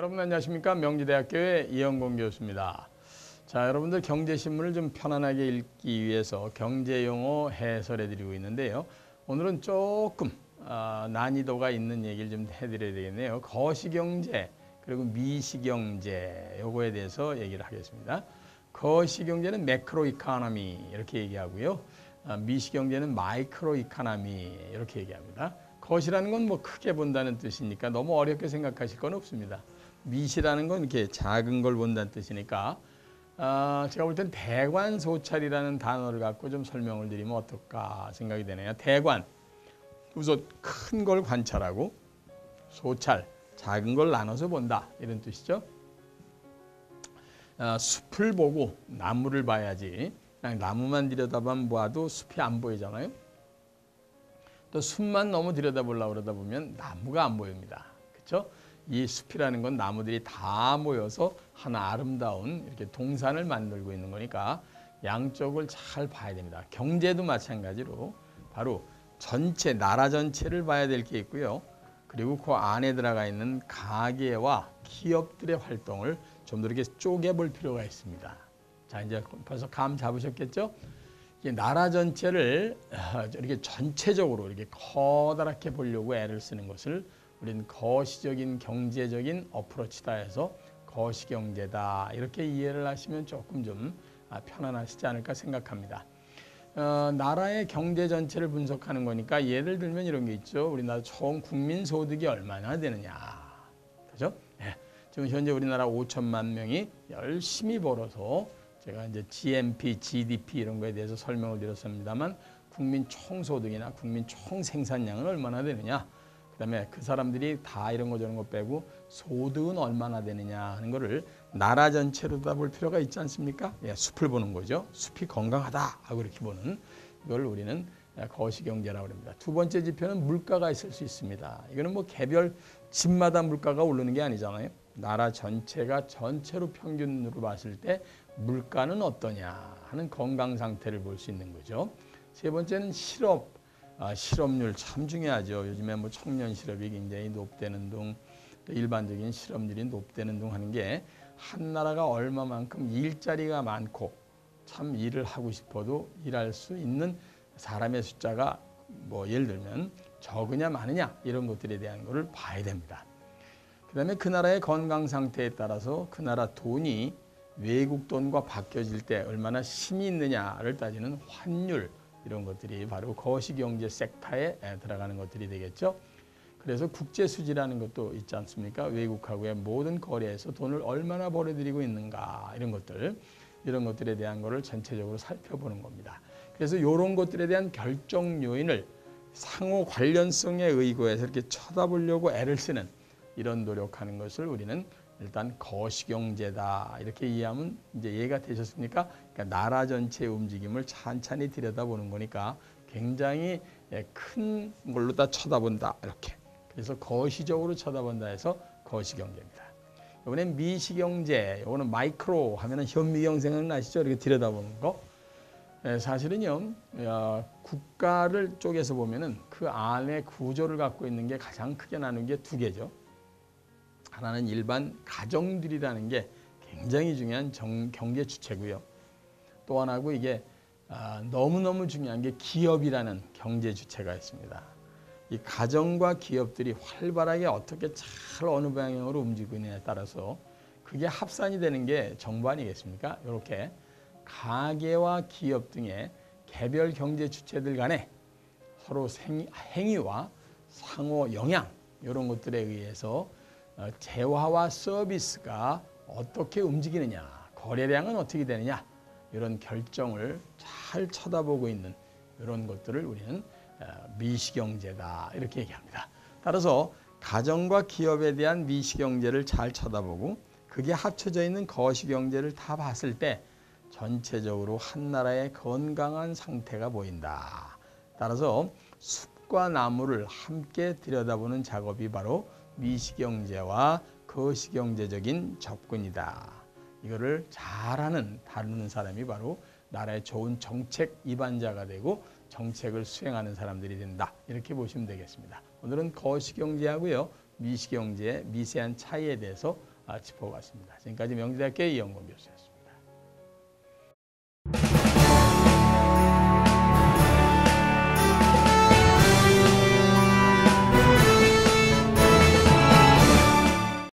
여러분 안녕하십니까? 명지대학교의 이영공 교수입니다. 자, 여러분들 경제신문을 좀 편안하게 읽기 위해서 경제용어 해설해 드리고 있는데요. 오늘은 조금 난이도가 있는 얘기를 좀 해드려야 되겠네요. 거시경제 그리고 미시경제 요거에 대해서 얘기를 하겠습니다. 거시경제는 매크로 이코노미 이렇게 얘기하고요. 미시경제는 마이크로 이코노미 이렇게 얘기합니다. 거시라는 건 뭐 크게 본다는 뜻이니까 너무 어렵게 생각하실 건 없습니다. 미시라는 건 이렇게 작은 걸 본다는 뜻이니까 제가 볼 땐 대관소찰이라는 단어를 갖고 좀 설명을 드리면 어떨까 생각이 되네요. 대관, 우선 큰 걸 관찰하고 소찰, 작은 걸 나눠서 본다 이런 뜻이죠. 숲을 보고 나무를 봐야지 그냥 나무만 들여다봐도 숲이 안 보이잖아요. 또 숲만 너무 들여다보려고 그러다 보면 나무가 안 보입니다. 그렇죠? 이 숲이라는 건 나무들이 다 모여서 하나 아름다운 이렇게 동산을 만들고 있는 거니까 양쪽을 잘 봐야 됩니다. 경제도 마찬가지로 바로 전체 나라 전체를 봐야 될 게 있고요. 그리고 그 안에 들어가 있는 가계와 기업들의 활동을 좀 더 이렇게 쪼개볼 필요가 있습니다. 자, 이제 벌써 감 잡으셨겠죠? 나라 전체를 이렇게 전체적으로 이렇게 커다랗게 보려고 애를 쓰는 것을 우리는 거시적인 경제적인 어프로치다 해서 거시경제다 이렇게 이해를 하시면 조금 좀 편안하시지 않을까 생각합니다. 나라의 경제 전체를 분석하는 거니까 예를 들면 이런 게 있죠. 우리나라 총 국민 소득이 얼마나 되느냐, 그죠? 네. 지금 현재 우리나라 5천만 명이 열심히 벌어서 제가 이제 GNP, GDP 이런 거에 대해서 설명을 드렸습니다만 국민 총소득이나 국민 총생산량은 얼마나 되느냐, 그다음에 그 사람들이 다 이런 거 저런 거 빼고 소득은 얼마나 되느냐 하는 거를 나라 전체로 다 볼 필요가 있지 않습니까? 예, 숲을 보는 거죠. 숲이 건강하다 하고 이렇게 보는 이걸 우리는 거시경제라고 합니다. 두 번째 지표는 물가가 있을 수 있습니다. 이거는 뭐 개별 집마다 물가가 오르는 게 아니잖아요. 나라 전체가 전체로 평균으로 봤을 때 물가는 어떠냐 하는 건강 상태를 볼 수 있는 거죠. 세 번째는 실업률 참 중요하죠. 요즘에 뭐 청년 실업이 굉장히 높다는 둥, 또 일반적인 실업률이 높다는 둥 하는 게 한 나라가 얼마만큼 일자리가 많고 참 일을 하고 싶어도 일할 수 있는 사람의 숫자가 뭐 예를 들면 적으냐 많으냐 이런 것들에 대한 거를 봐야 됩니다. 그다음에 그 나라의 건강 상태에 따라서 그 나라 돈이 외국 돈과 바뀌어질 때 얼마나 힘이 있느냐를 따지는 환율 이런 것들이 바로 거시경제 섹터에 들어가는 것들이 되겠죠. 그래서 국제수지라는 것도 있지 않습니까? 외국하고의 모든 거래에서 돈을 얼마나 벌어들이고 있는가 이런 것들에 대한 거를 전체적으로 살펴보는 겁니다. 그래서 이런 것들에 대한 결정 요인을 상호 관련성에 의거해서 이렇게 쳐다보려고 애를 쓰는 이런 노력하는 것을 우리는 일단 거시경제다 이렇게 이해하면 이제 이해가 되셨습니까? 그러니까 나라 전체의 움직임을 찬찬히 들여다보는 거니까 굉장히 큰 걸로 다 쳐다본다 이렇게. 그래서 거시적으로 쳐다본다 해서 거시경제입니다. 이번엔 미시경제, 이거는 마이크로 하면은 현미경 생각나시죠? 이렇게 들여다보는 거. 사실은요, 국가를 쪼개서 보면은 그 안에 구조를 갖고 있는 게 가장 크게 나눈 게 두 개죠. 하나는 일반 가정들이라는 게 굉장히 중요한 경제 주체고요. 또 하나고 이게 너무너무 중요한 게 기업이라는 경제 주체가 있습니다. 이 가정과 기업들이 활발하게 어떻게 잘 어느 방향으로 움직이고 있느냐에 따라서 그게 합산이 되는 게 정부 아니겠습니까? 이렇게 가계와 기업 등의 개별 경제 주체들 간에 서로 행위와 상호 영향 이런 것들에 의해서 재화와 서비스가 어떻게 움직이느냐, 거래량은 어떻게 되느냐 이런 결정을 잘 쳐다보고 있는 이런 것들을 우리는 미시경제다 이렇게 얘기합니다. 따라서 가정과 기업에 대한 미시경제를 잘 쳐다보고 그게 합쳐져 있는 거시경제를 다 봤을 때 전체적으로 한 나라의 건강한 상태가 보인다. 따라서 숲과 나무를 함께 들여다보는 작업이 바로 미시경제와 거시경제적인 접근이다. 이거를 잘하는 다루는 사람이 바로 나라의 좋은 정책 입안자가 되고 정책을 수행하는 사람들이 된다. 이렇게 보시면 되겠습니다. 오늘은 거시경제하고요, 미시경제의 미세한 차이에 대해서 짚어봤습니다. 지금까지 명지대학교 이영건 교수였습니다.